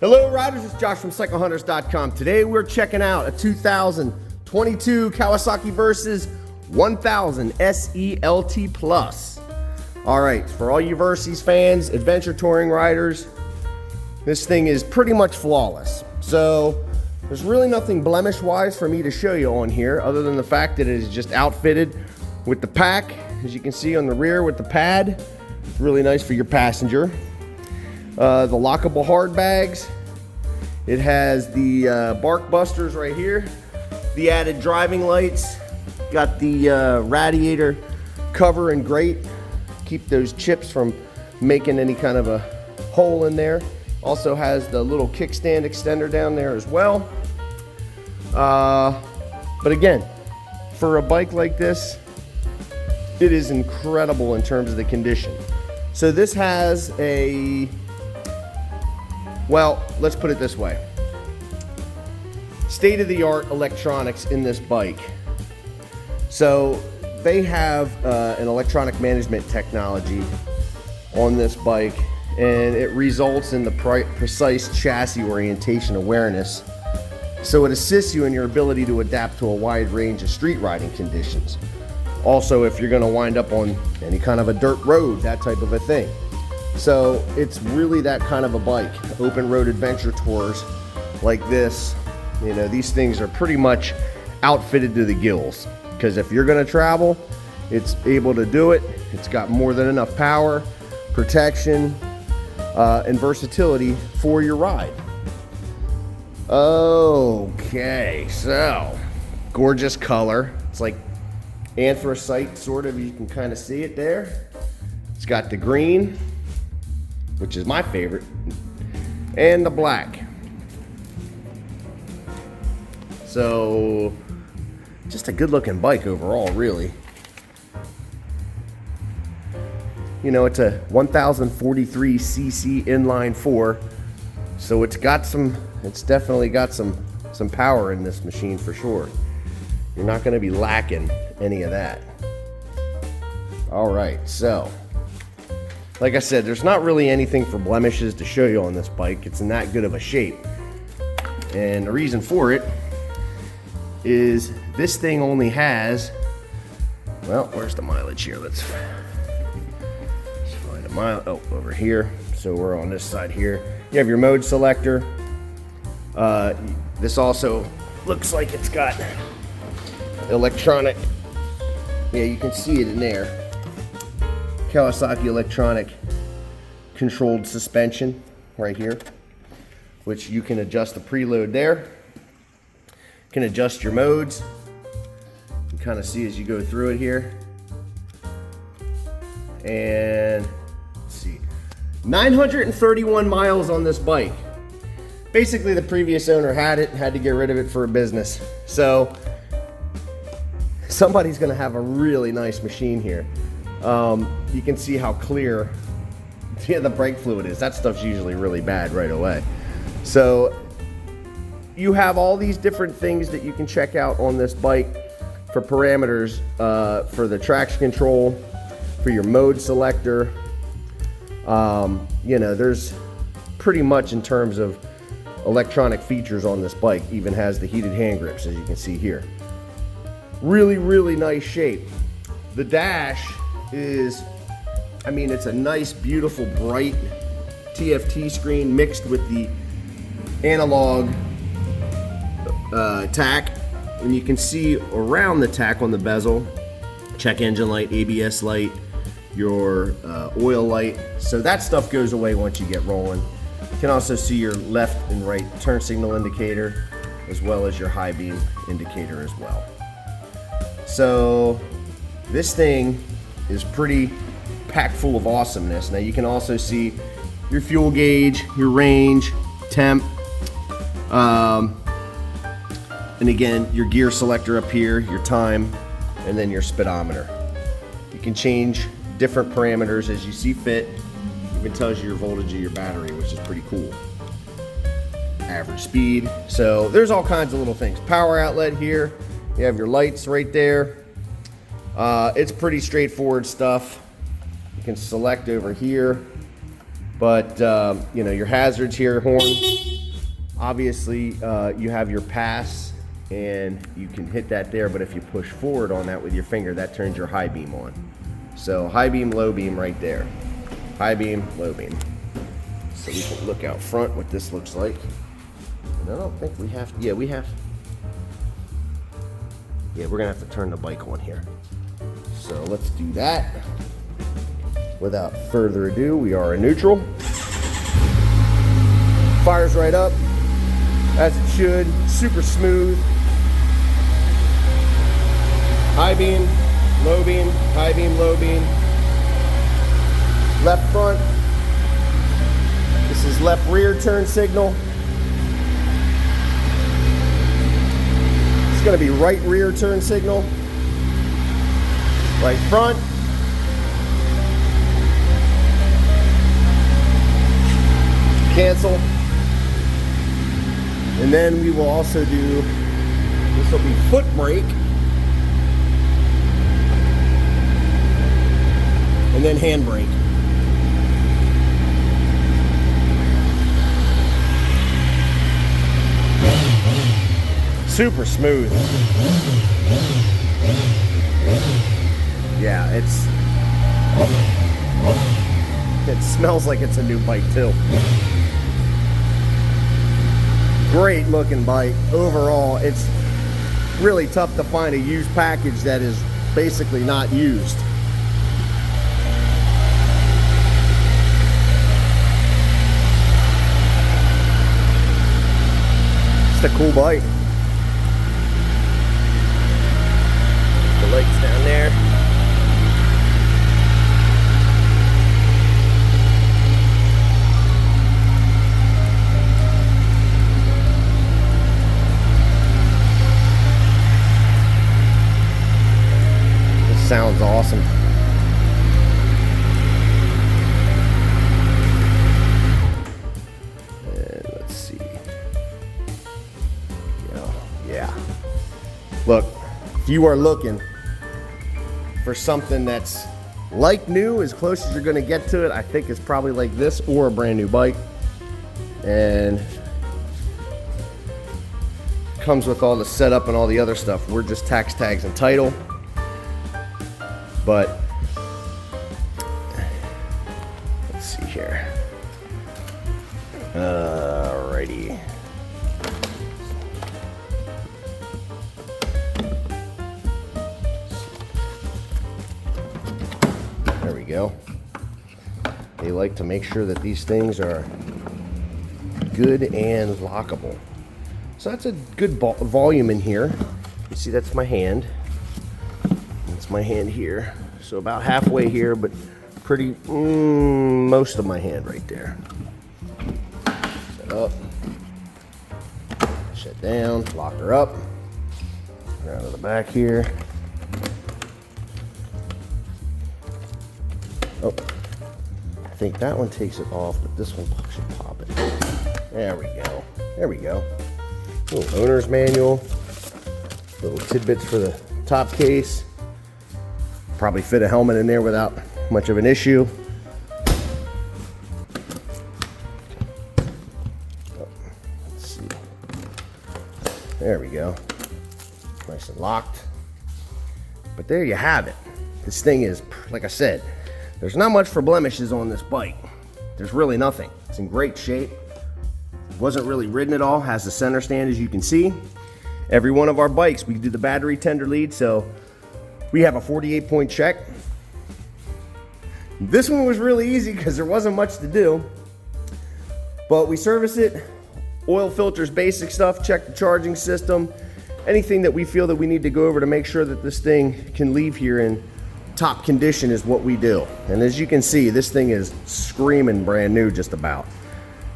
Hello riders, it's Josh from CycleHunters.com. Today we're checking out a 2022 Kawasaki Versys 1000 SELT Plus. Alright, for all you Versys fans, adventure touring riders, this thing is pretty much flawless. So there's really nothing blemish wise for me to show you on here other than the fact that it is just outfitted with the pack, as you can see on the rear with the pad. Really nice for your passenger. The lockable hard bags. It has the bark busters right here, the added driving lights, got the radiator cover and grate, keep those chips from making any kind of a hole in there. Also has the little kickstand extender down there as well. But again, for a bike like this, it is incredible in terms of the condition. So this has a, well, let's put it this way. State-of-the-art electronics in this bike. So they have an electronic management technology on this bike, and it results in the precise chassis orientation awareness. So it assists you in your ability to adapt to a wide range of street riding conditions. Also, if you're going to wind up on any kind of a dirt road, that type of a thing. So it's really that kind of a bike. Open road adventure tours like this, you know, these things are pretty much outfitted to the gills. Because if you're going to travel, it's able to do it. It's got more than enough power, protection, and versatility for your ride. Okay, so gorgeous color. It's like anthracite, sort of. You can kind of see it there. It's got the green, which is my favorite, and the black. So just a good looking bike overall, really. You know, it's a 1043cc inline 4, so it's definitely got some power in this machine for sure. You're not going to be lacking any of that. All right, so like I said, there's not really anything for blemishes to show you on this bike. It's in that good of a shape, and the reason for it is this thing only has, well, where's the mileage here? Let's find a mile. Oh, over here. So we're on this side here. You have your mode selector. This also looks like it's got electronic, yeah, you can see it in there, Kawasaki electronic controlled suspension right here, which you can adjust the preload there. You can adjust your modes. You can kind of see as you go through it here. And let's see, 931 miles on this bike. Basically, the previous owner had to get rid of it for a business. So somebody's gonna have a really nice machine here. You can see how clear the brake fluid is. That stuff's usually really bad right away. So you have all these different things that you can check out on this bike for parameters, for the traction control, for your mode selector. You know, there's pretty much in terms of electronic features on this bike. Even has the heated hand grips, as you can see here. Really, really nice shape. The dash is, I mean, it's a nice, beautiful, bright TFT screen mixed with the analog tack. And you can see around the tack on the bezel, check engine light, ABS light, your oil light. So that stuff goes away once you get rolling. You can also see your left and right turn signal indicator, as well as your high beam indicator as well. So this thing is pretty packed full of awesomeness. Now you can also see your fuel gauge, your range, temp, and again, your gear selector up here, your time, and then your speedometer. You can change different parameters as you see fit. Even tells you your voltage of your battery, which is pretty cool. Average speed. So there's all kinds of little things. Power outlet here. You have your lights right there. It's pretty straightforward stuff. You can select over here But you know, your hazards here, horn. Obviously, you have your pass, and you can hit that there. But if you push forward on that with your finger, that turns your high beam on. So high beam, low beam, right there. High beam, low beam. So we can look out front what this looks like. And I don't think we have. Yeah, we have. Yeah, we're gonna have to turn the bike on here. So let's do that. Without further ado, we are in neutral. Fires right up, as it should. Super smooth. High beam, low beam, high beam, low beam. Left front. This is left rear turn signal. It's going to be right rear turn signal. Right front. Cancel. And then we will also do, this will be foot brake. And then hand brake. Super smooth. Yeah, it smells like it's a new bike too. Great looking bike. Overall, it's really tough to find a used package that is basically not used. It's a cool bike. The lights down there. Sounds awesome. And let's see. Yeah. Look, if you are looking for something that's like new, as close as you're going to get to it, I think it's probably like this or a brand new bike. And comes with all the setup and all the other stuff. We're just tax, tags, and title. But let's see here. Alrighty. There we go. They like to make sure that these things are good and lockable. So that's a good volume in here. You see, that's my hand. My hand here, so about halfway here, but pretty most of my hand right there. Set up, shut down, lock her up, around to the back here. Oh, I think that one takes it off, but this one should pop it. There we go. There we go. Little owner's manual, little tidbits for the top case. Probably fit a helmet in there without much of an issue. Let's see. There we go. Nice and locked. But there you have it. This thing is, like I said, there's not much for blemishes on this bike. There's really nothing. It's in great shape. Wasn't really ridden at all. Has the center stand, as you can see. Every one of our bikes, we do the battery tender lead, so we have a 48-point check. This one was really easy because there wasn't much to do. But we service it, oil filters, basic stuff, check the charging system, anything that we feel that we need to go over to make sure that this thing can leave here in top condition is what we do. And as you can see, this thing is screaming brand new just about.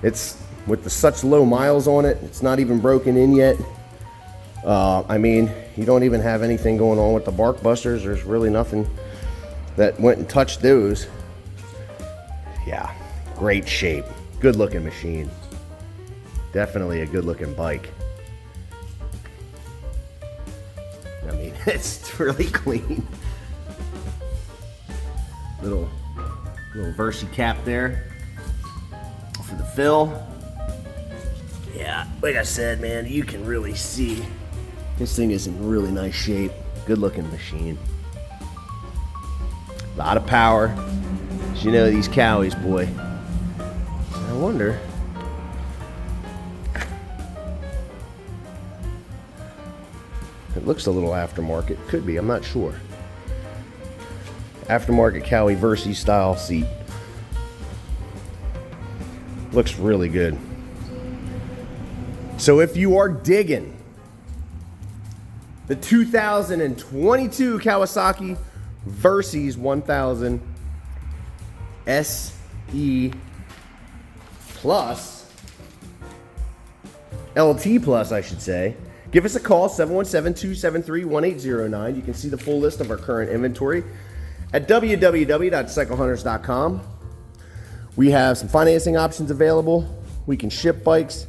It's with such low miles on it, it's not even broken in yet. I mean, you don't even have anything going on with the bark busters. There's really nothing that went and touched those. Yeah, great shape. Good looking machine. Definitely a good looking bike. I mean, it's really clean. Little Versy cap there. fill. Yeah, like I said, man, you can really see this thing is in really nice shape. Good looking machine. A lot of power. As you know, these cowies, boy. I wonder. It looks a little aftermarket. Could be, I'm not sure. Aftermarket Cowie Versys style seat. Looks really good. So if you are digging the 2022 Kawasaki Versys 1000 SE Plus, LT Plus, I should say, give us a call, 717-273-1809. You can see the full list of our current inventory at www.cyclehunters.com. We have some financing options available. We can ship bikes.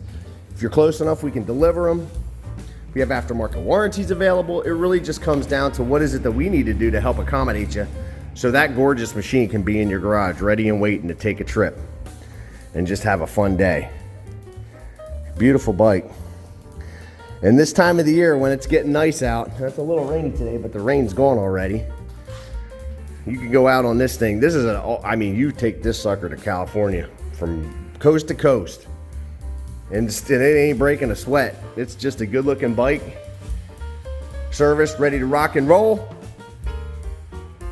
If you're close enough, we can deliver them. We have aftermarket warranties available. It really just comes down to what is it that we need to do to help accommodate you so that gorgeous machine can be in your garage, ready and waiting to take a trip and just have a fun day. Beautiful bike. And this time of the year when it's getting nice out, it's a little rainy today, but the rain's gone already. You can go out on this thing. This is you take this sucker to California from coast to coast. And it ain't breaking a sweat. It's just a good looking bike. Serviced, ready to rock and roll.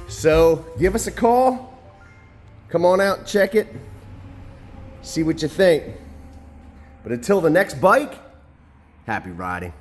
So give us a call. Come on out and check it. See what you think. But until the next bike, happy riding.